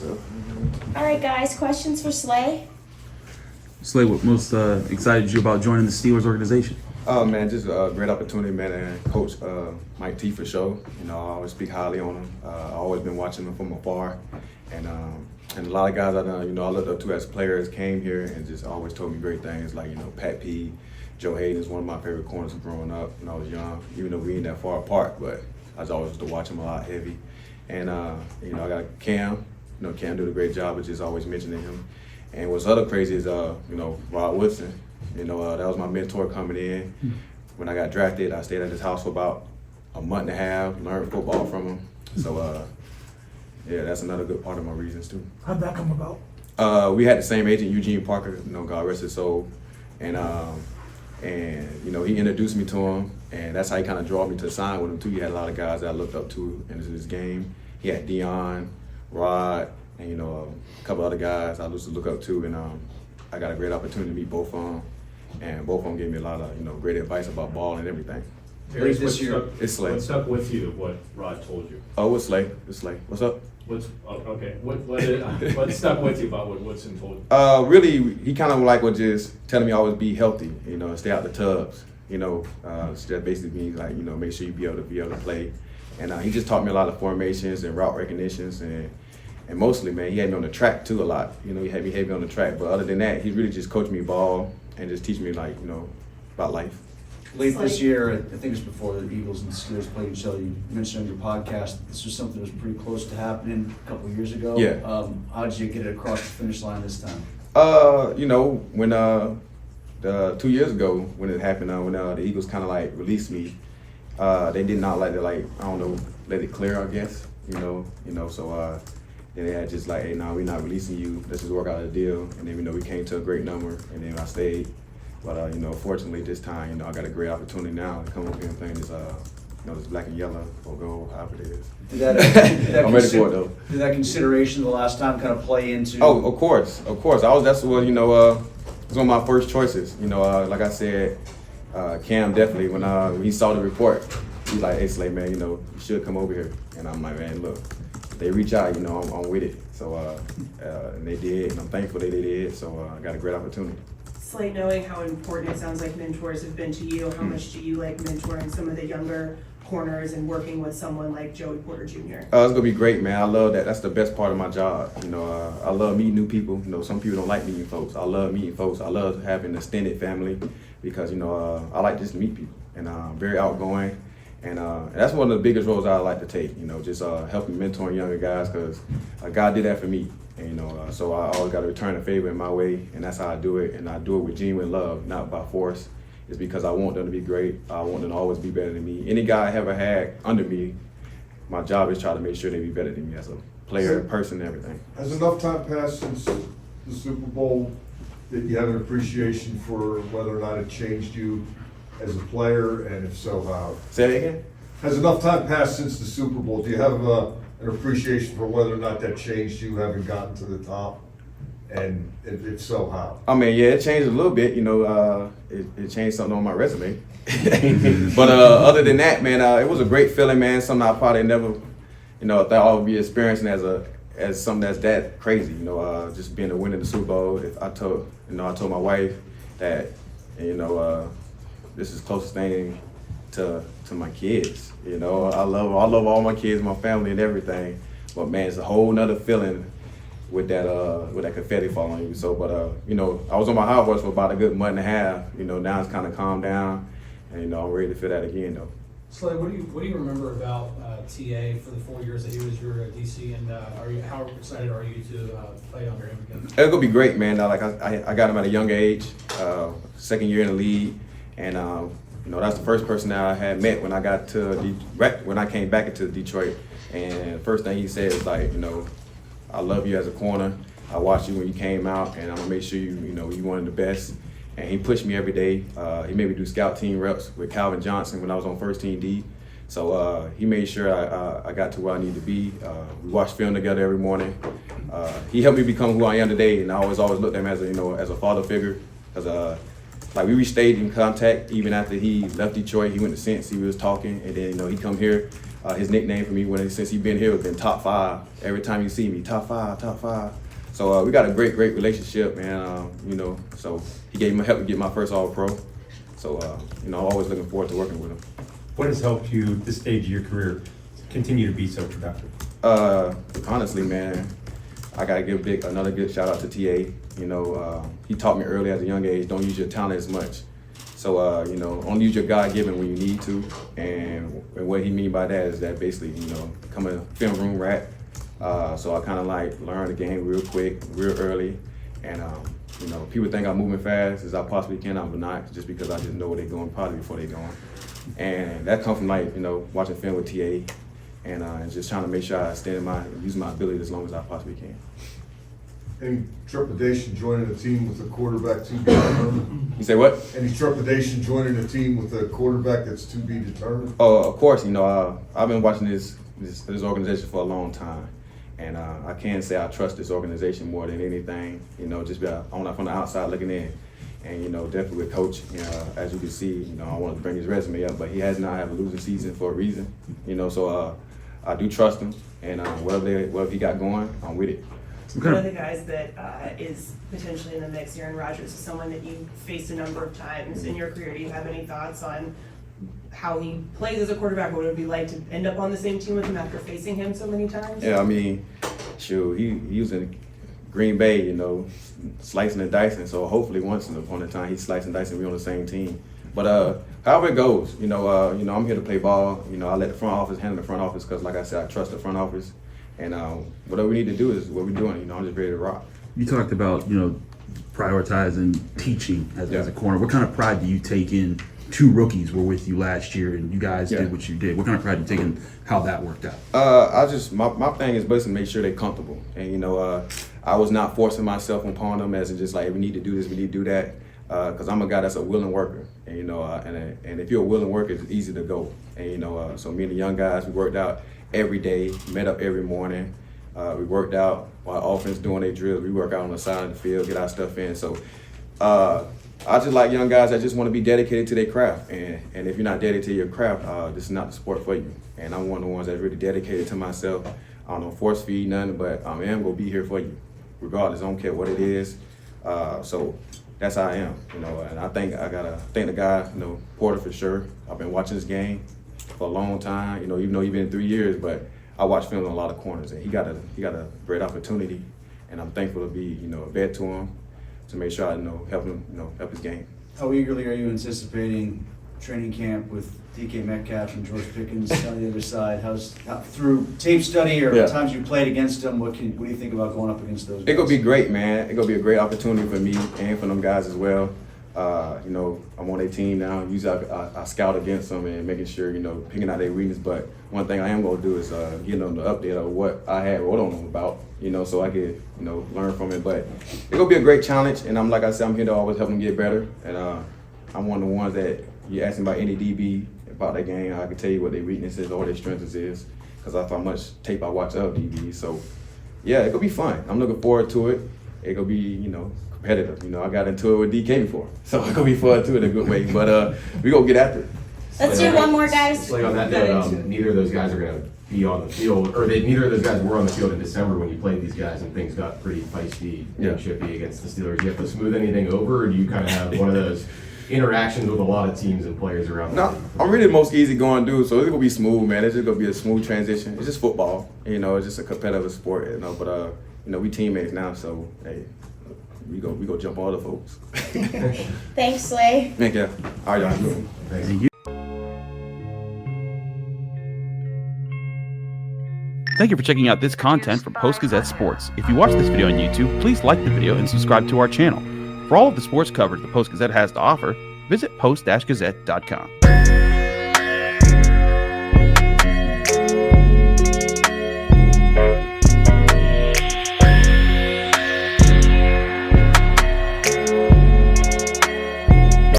So. All right, guys, questions for Slay? Slay, what most excited you about joining the Steelers organization? Oh man, just a great opportunity, man, and Coach Mike T for sure. I always speak highly on him. I've always been watching him from afar, and a lot of guys I looked up to as players came here and just always told me great things. Like Pat P, Joe Haden is one of my favorite corners growing up when I was young. Even though we ain't that far apart, but I was always used to watch him a lot heavy. And I got Cam. Cam did a great job of just always mentioning him. And what's other crazy is Rod Woodson. That was my mentor coming in. When I got drafted, I stayed at his house for about a month and a half, learned football from him. So, yeah, that's another good part of my reasons, too. How'd that come about? We had the same agent, Eugene Parker, God rest his soul. And he introduced me to him, and that's how he kind of drew me to sign with him, too. He had a lot of guys that I looked up to in his game. He had Dion, Rod, and, a couple other guys I used to look up to. And I got a great opportunity to meet both of them. And both of them gave me a lot of, great advice about ball and everything. Darius, this year, it's Slay. What stuck with you? What Rod told you? Oh, it's Slay. It's Slay. What's up? Okay. What stuck with you about what Woodson told you? Really, he kind of was just telling me always be healthy. Stay out the tubs. So that basically means make sure you be able to play. And he just taught me a lot of formations and route recognitions and mostly, man, he had me on the track too a lot. He had me heavy on the track. But other than that, he really just coached me ball and just teach me about life. Late this year, I think it was before the Eagles and the Steelers played each other, you mentioned on your podcast that this was something that was pretty close to happening a couple of years ago. Yeah. How did you get it across the finish line this time? When 2 years ago when it happened, when the Eagles kind of released me, they did not like to let it clear, I guess. So then they had just hey, nah, we're not releasing you. Let's just work out a deal. And then we came to a great number, and then I stayed. But fortunately this time, I got a great opportunity now to come up here and play this, this black and yellow or gold, however it is. Did that I'm ready for it though. Did that consideration the last time kind of play into? Oh, of course. That's what it was one of my first choices. Like I said, Cam definitely when he saw the report, he's like, "Hey Slay, man, you should come over here." And I'm like, "Man, look, if they reach out, I'm with it." So and they did, and I'm thankful they did. So I got a great opportunity. Slay, knowing how important it sounds like mentors have been to you, how much do you like mentoring some of the younger corners and working with someone like Joey Porter Jr.? It's gonna be great, man. I love that. That's the best part of my job. I love meeting new people. Some people don't like meeting folks. I love meeting folks. I love having an extended family because I like just to meet people, and I'm very outgoing. And that's one of the biggest roles I like to take, just helping mentoring younger guys because God did that for me. And, so I always got to return a favor in my way, and that's how I do it. And I do it with genuine love, not by force. It's because I want them to be great. I want them to always be better than me. Any guy I ever had under me, my job is try to make sure they be better than me as a player, person, and everything. Has enough time passed since the Super Bowl that you have an appreciation for whether or not it changed you as a player, and if so, how? Say that again? Has enough time passed since the Super Bowl? Do you have an appreciation for whether or not that changed you having gotten to the top? And if so, how? I mean, yeah, it changed a little bit. It changed something on my resume. But other than that, man, it was a great feeling, man. Something I probably never, thought I would be experiencing as something that's that crazy. Just being a winner in the Super Bowl. If I told my wife that, this is the closest thing to my kids. I love all my kids, my family, and everything. But man, it's a whole nother feeling with that confetti falling on you. So, but I was on my high horse for about a good month and a half. Now it's kind of calmed down, and I'm ready to feel that again though. Slay, what do you remember about TA for the 4 years that he was your DC, and how excited are you to play under him again? It's gonna be great, man. I got him at a young age, second year in the league, and that's the first person that I had met when I got to when I came back into Detroit. And the first thing he said was I love you as a corner. I watched you when you came out, and I'm gonna make sure you one of the best. And he pushed me every day. He made me do scout team reps with Calvin Johnson when I was on first team D. So he made sure I got to where I needed to be. We watched film together every morning. He helped me become who I am today, and I always looked at him as a father figure. Because we stayed in contact even after he left Detroit. He went to Cincy, we was talking, and then he come here. His nickname for me since he been here has been top 5. Every time you see me, top 5, top 5. So we got a great relationship, man. You know, so he gave me help to get my first All-Pro. So you know, I'm always looking forward to working with him. What has helped you at this stage of your career continue to be so productive? Honestly, man, I gotta give another good shout out to TA. You know, he taught me early at a young age, don't use your talent as much. So, you know, only use your God-given when you need to. And what he mean by that is that basically, you know, become a film room rat. So I kind of like learned the game real quick, real early. And, you know, people think I'm moving fast as I possibly can, I'm not, just because I just know where they're going probably before they're going. And that comes from like, you know, watching film with TA and just trying to make sure I use my ability as long as I possibly can. Any trepidation joining a team with a quarterback to be determined? You say what? Any trepidation joining a team with a quarterback that's to be determined? Oh, of course. You know, I've been watching this organization for a long time, and I can say I trust this organization more than anything. You know, just from the outside looking in, and you know, definitely with Coach. You know, as you can see, you know, I wanted to bring his resume up, but he has not had a losing season for a reason. You know, so I do trust him, and whatever he got going, I'm with it. One of the guys that is potentially in the mix, Aaron Rodgers, is someone that you've faced a number of times in your career. Do you have any thoughts on how he plays as a quarterback? What it would be like to end up on the same team with him after facing him so many times? Yeah, I mean, shoot, he was in Green Bay, you know, slicing and dicing. So hopefully once upon a time he's slicing and dicing, we on the same team. But however it goes, you know, I'm here to play ball. You know, I let the front office handle the front office because, like I said, I trust the front office. And whatever we need to do is what we're doing. You know, I'm just ready to rock. You talked about, you know, prioritizing teaching as a corner. What kind of pride do you take in 2 rookies were with you last year and you guys did what you did? What kind of pride do you take in how that worked out? My thing is basically make sure they're comfortable. And, you know, I was not forcing myself upon them as in just like, we need to do this, we need to do that. Because I'm a guy that's a willing worker. And, you know, and if you're a willing worker, it's easy to go. And, you know, so me and the young guys, we worked out every day, met up every morning. We worked out while offense doing their drills. We work out on the side of the field, get our stuff in. So I just like young guys that just want to be dedicated to their craft. And if you're not dedicated to your craft, this is not the sport for you. And I'm one of the ones that's really dedicated to myself. I don't force feed nothing, but I am going to be here for you, regardless. I don't care what it is. So that's how I am, you know. And I gotta thank the guy, you know, Porter for sure. I've been watching this game for a long time, you know, even though he's been 3 years, but I watch film on a lot of corners, and he got a great opportunity, and I'm thankful to be, you know, a vet to him, to make sure I, you know, help him, you know, help his game. How eagerly are you anticipating training camp with DK Metcalf and George Pickens on the other side? Through tape study or times you played against them, what do you think about going up against those guys? It's gonna be great, man. It's gonna be a great opportunity for me and for them guys as well. You know, I'm on their team now. Usually I scout against them and making sure, you know, picking out their weakness. But one thing I am gonna do is get them the update of what I had wrote on them about, you know, so I could, you know, learn from it. But it's gonna be a great challenge, and like I said, I'm here to always help them get better. And I'm one of the ones that you ask me about any DB about that game, I can tell you what their weaknesses or their strengths is, because I how much tape I watch of DB. So yeah, it's gonna be fun. I'm looking forward to it. It's gonna be, you know, competitive. You know, I got into it with DK before, so it's gonna be fun too in a good way. But we gonna get after it. Let's do one more, guys. Like on that note, neither of those guys are going to be on the field, or neither of those guys were on the field in December when you played these guys and things got pretty feisty and chippy against the Steelers. Do you have to smooth anything over, or do you kind of have one of those interactions with a lot of teams and players around the league? I'm really the most easygoing dude, so it's gonna be smooth, man. It's just gonna be a smooth transition. It's just football, you know. It's just a competitive sport, you know. But you know, we teammates now, so hey, we go jump all the folks. Thanks, Slay. Thank you. All right, y'all. Thank you. Thank you for checking out this content from Post-Gazette Sports. If you watch this video on YouTube, please like the video and subscribe to our channel. For all of the sports coverage the Post-Gazette has to offer, visit post-gazette.com.